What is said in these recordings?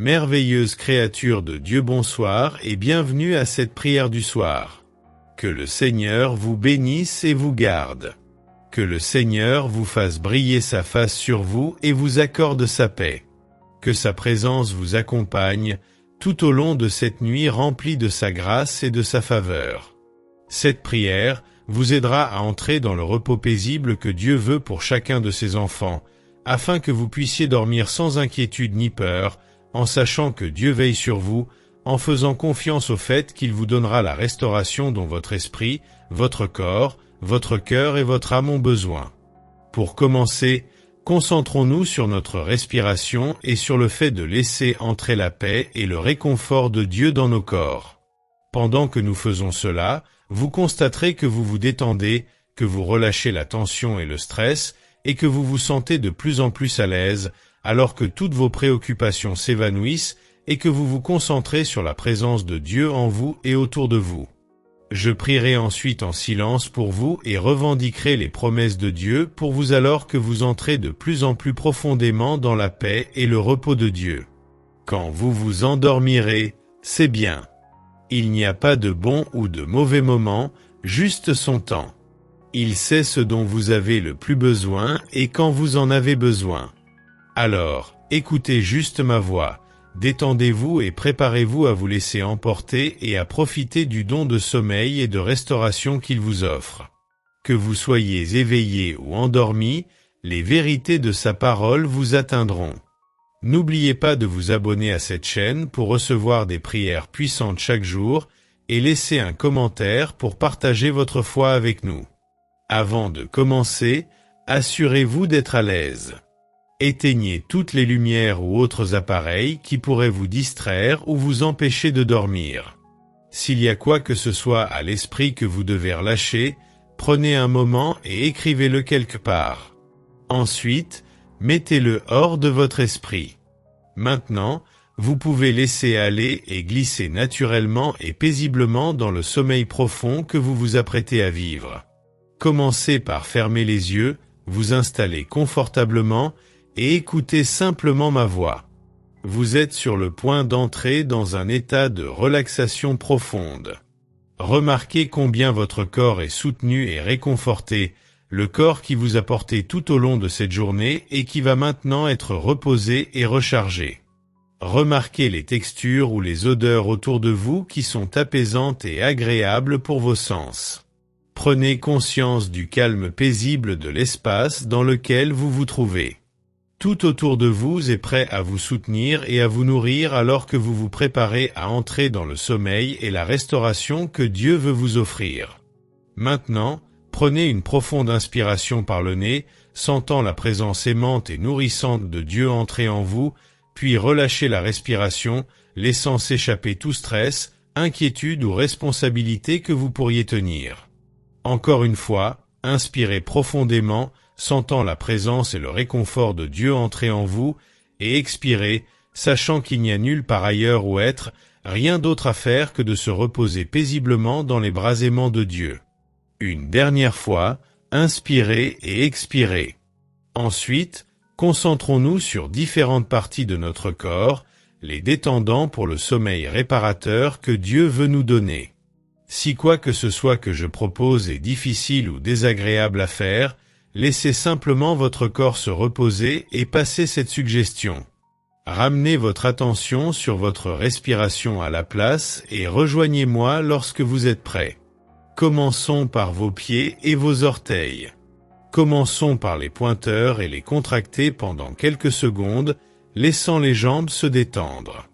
Merveilleuse créature de Dieu, bonsoir et bienvenue à cette prière du soir. Que le Seigneur vous bénisse et vous garde. Que le Seigneur vous fasse briller sa face sur vous et vous accorde sa paix. Que sa présence vous accompagne tout au long de cette nuit remplie de sa grâce et de sa faveur. Cette prière vous aidera à entrer dans le repos paisible que Dieu veut pour chacun de ses enfants, afin que vous puissiez dormir sans inquiétude ni peur, en sachant que Dieu veille sur vous, en faisant confiance au fait qu'il vous donnera la restauration dont votre esprit, votre corps, votre cœur et votre âme ont besoin. Pour commencer, concentrons-nous sur notre respiration et sur le fait de laisser entrer la paix et le réconfort de Dieu dans nos corps. Pendant que nous faisons cela, vous constaterez que vous vous détendez, que vous relâchez la tension et le stress, et que vous vous sentez de plus en plus à l'aise, alors que toutes vos préoccupations s'évanouissent et que vous vous concentrez sur la présence de Dieu en vous et autour de vous. Je prierai ensuite en silence pour vous et revendiquerai les promesses de Dieu pour vous alors que vous entrez de plus en plus profondément dans la paix et le repos de Dieu. Quand vous vous endormirez, c'est bien. Il n'y a pas de bon ou de mauvais moment, juste son temps. Il sait ce dont vous avez le plus besoin et quand vous en avez besoin. Alors, écoutez juste ma voix, détendez-vous et préparez-vous à vous laisser emporter et à profiter du don de sommeil et de restauration qu'il vous offre. Que vous soyez éveillé ou endormi, les vérités de sa parole vous atteindront. N'oubliez pas de vous abonner à cette chaîne pour recevoir des prières puissantes chaque jour et laissez un commentaire pour partager votre foi avec nous. Avant de commencer, assurez-vous d'être à l'aise. Éteignez toutes les lumières ou autres appareils qui pourraient vous distraire ou vous empêcher de dormir. S'il y a quoi que ce soit à l'esprit que vous devez relâcher, prenez un moment et écrivez-le quelque part. Ensuite, mettez-le hors de votre esprit. Maintenant, vous pouvez laisser aller et glisser naturellement et paisiblement dans le sommeil profond que vous vous apprêtez à vivre. Commencez par fermer les yeux, vous installer confortablement et écoutez simplement ma voix. Vous êtes sur le point d'entrer dans un état de relaxation profonde. Remarquez combien votre corps est soutenu et réconforté, le corps qui vous a porté tout au long de cette journée et qui va maintenant être reposé et rechargé. Remarquez les textures ou les odeurs autour de vous qui sont apaisantes et agréables pour vos sens. Prenez conscience du calme paisible de l'espace dans lequel vous vous trouvez. Tout autour de vous est prêt à vous soutenir et à vous nourrir alors que vous vous préparez à entrer dans le sommeil et la restauration que Dieu veut vous offrir. Maintenant, prenez une profonde inspiration par le nez, sentant la présence aimante et nourrissante de Dieu entrer en vous, puis relâchez la respiration, laissant s'échapper tout stress, inquiétude ou responsabilité que vous pourriez tenir. Encore une fois, inspirez profondément, sentant la présence et le réconfort de Dieu entrer en vous, et expirez, sachant qu'il n'y a nulle part ailleurs où être, rien d'autre à faire que de se reposer paisiblement dans les bras aimants de Dieu. Une dernière fois, inspirez et expirez. Ensuite, concentrons-nous sur différentes parties de notre corps, les détendant pour le sommeil réparateur que Dieu veut nous donner. Si quoi que ce soit que je propose est difficile ou désagréable à faire, laissez simplement votre corps se reposer et passez cette suggestion. Ramenez votre attention sur votre respiration à la place et rejoignez-moi lorsque vous êtes prêt. Commençons par vos pieds et vos orteils. Commençons par les pointeurs et les contracter pendant quelques secondes, laissant les jambes se détendre.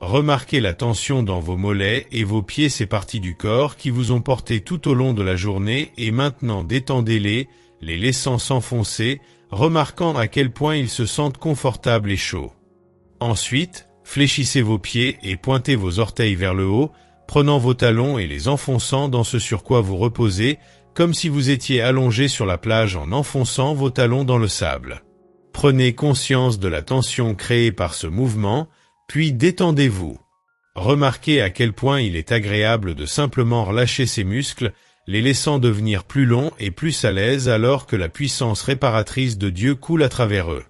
Remarquez la tension dans vos mollets et vos pieds, ces parties du corps qui vous ont porté tout au long de la journée, et maintenant détendez-les, les laissant s'enfoncer, remarquant à quel point ils se sentent confortables et chauds. Ensuite, fléchissez vos pieds et pointez vos orteils vers le haut, prenant vos talons et les enfonçant dans ce sur quoi vous reposez, comme si vous étiez allongé sur la plage en enfonçant vos talons dans le sable. Prenez conscience de la tension créée par ce mouvement, puis détendez-vous. Remarquez à quel point il est agréable de simplement relâcher ces muscles, les laissant devenir plus longs et plus à l'aise alors que la puissance réparatrice de Dieu coule à travers eux.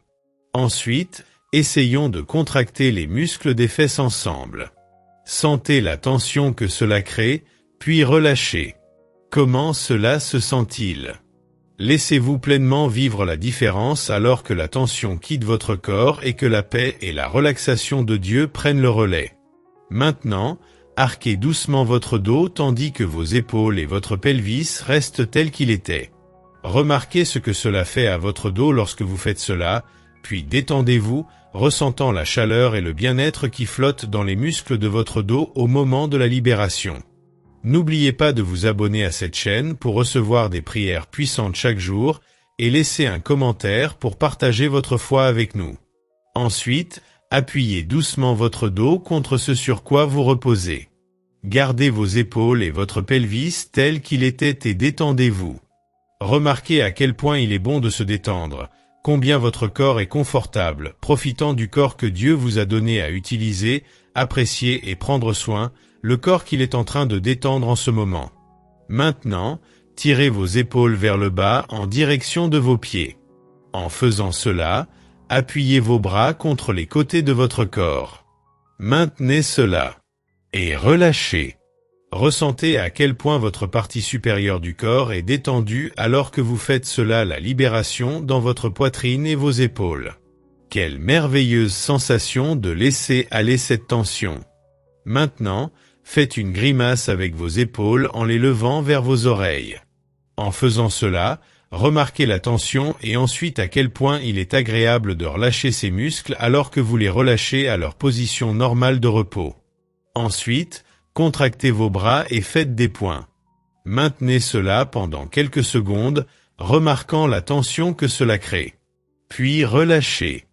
Ensuite, Essayons de contracter les muscles des fesses ensemble. Sentez la tension que cela crée, puis relâchez. Comment cela se sent-il? Laissez-vous pleinement vivre la différence alors que la tension quitte votre corps et que la paix et la relaxation de Dieu prennent le relais. Maintenant, arquez doucement votre dos tandis que vos épaules et votre pelvis restent tels qu'ils étaient. Remarquez ce que cela fait à votre dos lorsque vous faites cela, puis détendez-vous, ressentant la chaleur et le bien-être qui flottent dans les muscles de votre dos au moment de la libération. N'oubliez pas de vous abonner à cette chaîne pour recevoir des prières puissantes chaque jour et laissez un commentaire pour partager votre foi avec nous. Ensuite, appuyez doucement votre dos contre ce sur quoi vous reposez. Gardez vos épaules et votre pelvis tels qu'ils étaient et détendez-vous. Remarquez à quel point il est bon de se détendre, combien votre corps est confortable, profitant du corps que Dieu vous a donné à utiliser, apprécier et prendre soin, le corps qu'il est en train de détendre en ce moment. Maintenant, tirez vos épaules vers le bas en direction de vos pieds. En faisant cela, appuyez vos bras contre les côtés de votre corps. Maintenez cela. Et relâchez. Ressentez à quel point votre partie supérieure du corps est détendue alors que vous faites cela, la libération dans votre poitrine et vos épaules. Quelle merveilleuse sensation de laisser aller cette tension. Maintenant, faites une grimace avec vos épaules en les levant vers vos oreilles. En faisant cela, remarquez la tension et ensuite à quel point il est agréable de relâcher ces muscles alors que vous les relâchez à leur position normale de repos. Ensuite, contractez vos bras et faites des points. Maintenez cela pendant quelques secondes, remarquant la tension que cela crée. Puis relâchez.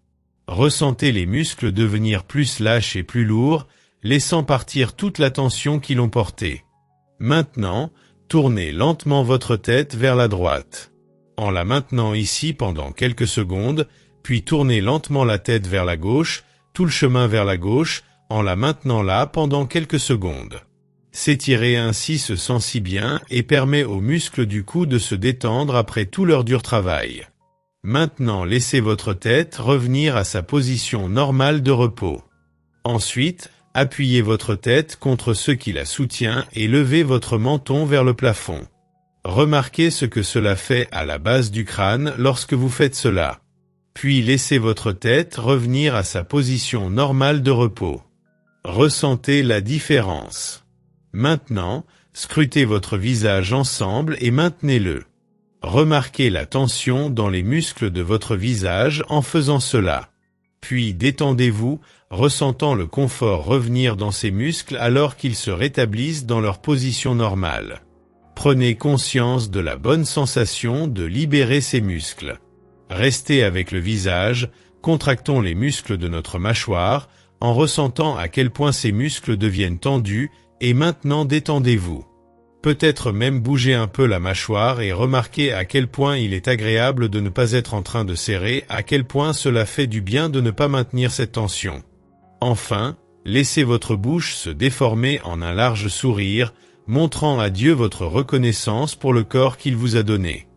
Ressentez les muscles devenir plus lâches et plus lourds, laissant partir toute la tension qu'ils ont portée. Maintenant, tournez lentement votre tête vers la droite. En la maintenant ici pendant quelques secondes, puis tournez lentement la tête vers la gauche, tout le chemin vers la gauche, en la maintenant là pendant quelques secondes. S'étirer ainsi se sent si bien et permet aux muscles du cou de se détendre après tout leur dur travail. Maintenant laissez votre tête revenir à sa position normale de repos. Ensuite, appuyez votre tête contre ce qui la soutient et levez votre menton vers le plafond. Remarquez ce que cela fait à la base du crâne lorsque vous faites cela. Puis laissez votre tête revenir à sa position normale de repos. Ressentez la différence. Maintenant, scrutez votre visage ensemble et maintenez-le. Remarquez la tension dans les muscles de votre visage en faisant cela. Puis détendez-vous, ressentant le confort revenir dans ces muscles alors qu'ils se rétablissent dans leur position normale. Prenez conscience de la bonne sensation de libérer ces muscles. Restez avec le visage, contractons les muscles de notre mâchoire, en ressentant à quel point ces muscles deviennent tendus, et maintenant détendez-vous. Peut-être même bougez un peu la mâchoire et remarquez à quel point il est agréable de ne pas être en train de serrer, à quel point cela fait du bien de ne pas maintenir cette tension. Enfin, laissez votre bouche se déformer en un large sourire, montrant à Dieu votre reconnaissance pour le corps qu'il vous a donné.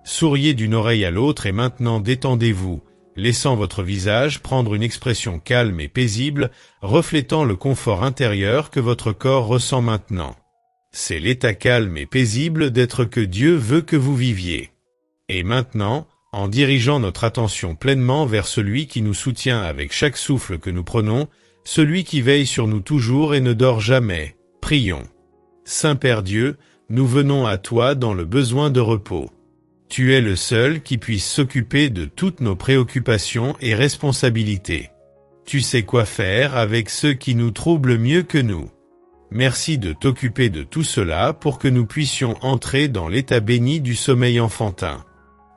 Souriez d'une oreille à l'autre et maintenant détendez-vous, laissant votre visage prendre une expression calme et paisible, reflétant le confort intérieur que votre corps ressent maintenant. C'est l'état calme et paisible d'être que Dieu veut que vous viviez. Et maintenant, en dirigeant notre attention pleinement vers celui qui nous soutient avec chaque souffle que nous prenons, celui qui veille sur nous toujours et ne dort jamais, prions. Saint-Père Dieu, nous venons à toi dans le besoin de repos. Tu es le seul qui puisse s'occuper de toutes nos préoccupations et responsabilités. Tu sais quoi faire avec ceux qui nous troublent mieux que nous. Merci de t'occuper de tout cela pour que nous puissions entrer dans l'état béni du sommeil enfantin.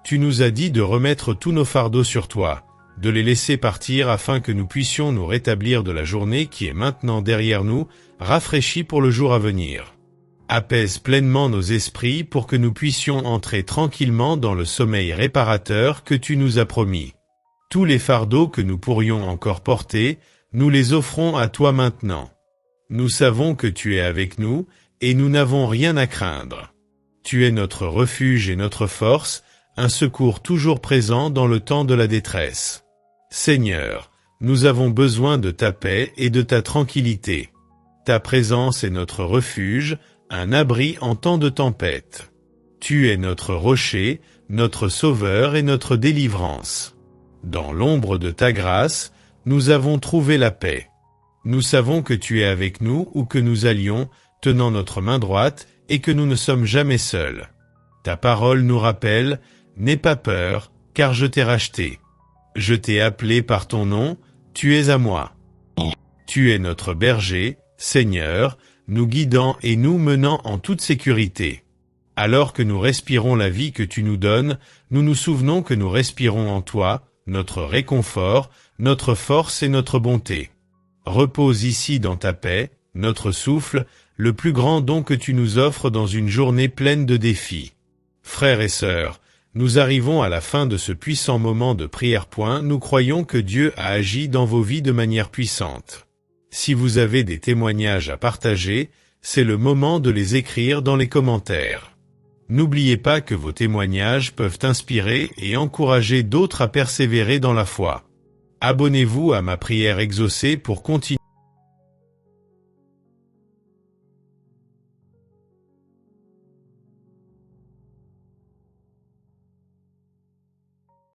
Tu nous as dit de remettre tous nos fardeaux sur toi, de les laisser partir afin que nous puissions nous rétablir de la journée qui est maintenant derrière nous, rafraîchis pour le jour à venir. Apaise pleinement nos esprits pour que nous puissions entrer tranquillement dans le sommeil réparateur que tu nous as promis. Tous les fardeaux que nous pourrions encore porter, nous les offrons à toi maintenant. Nous savons que tu es avec nous, et nous n'avons rien à craindre. Tu es notre refuge et notre force, un secours toujours présent dans le temps de la détresse. Seigneur, Nous avons besoin de ta paix et de ta tranquillité. Ta présence est notre refuge, un abri en temps de tempête. Tu es notre rocher, notre sauveur et notre délivrance. Dans l'ombre de ta grâce, nous avons trouvé la paix. Nous savons que tu es avec nous où que nous allions, tenant notre main droite, et que nous ne sommes jamais seuls. Ta parole nous rappelle, « N'aie pas peur, car je t'ai racheté. Je t'ai appelé par ton nom, tu es à moi. » Tu es notre berger, Seigneur, nous guidant et nous menant en toute sécurité. Alors que nous respirons la vie que tu nous donnes, nous nous souvenons que nous respirons en toi, notre réconfort, notre force et notre bonté. Repose ici dans ta paix, notre souffle, le plus grand don que tu nous offres dans une journée pleine de défis. Frères et sœurs, nous arrivons à la fin de ce puissant moment de prière. Nous croyons que Dieu a agi dans vos vies de manière puissante. Si vous avez des témoignages à partager, c'est le moment de les écrire dans les commentaires. N'oubliez pas que vos témoignages peuvent inspirer et encourager d'autres à persévérer dans la foi. Abonnez-vous à ma prière exaucée pour continuer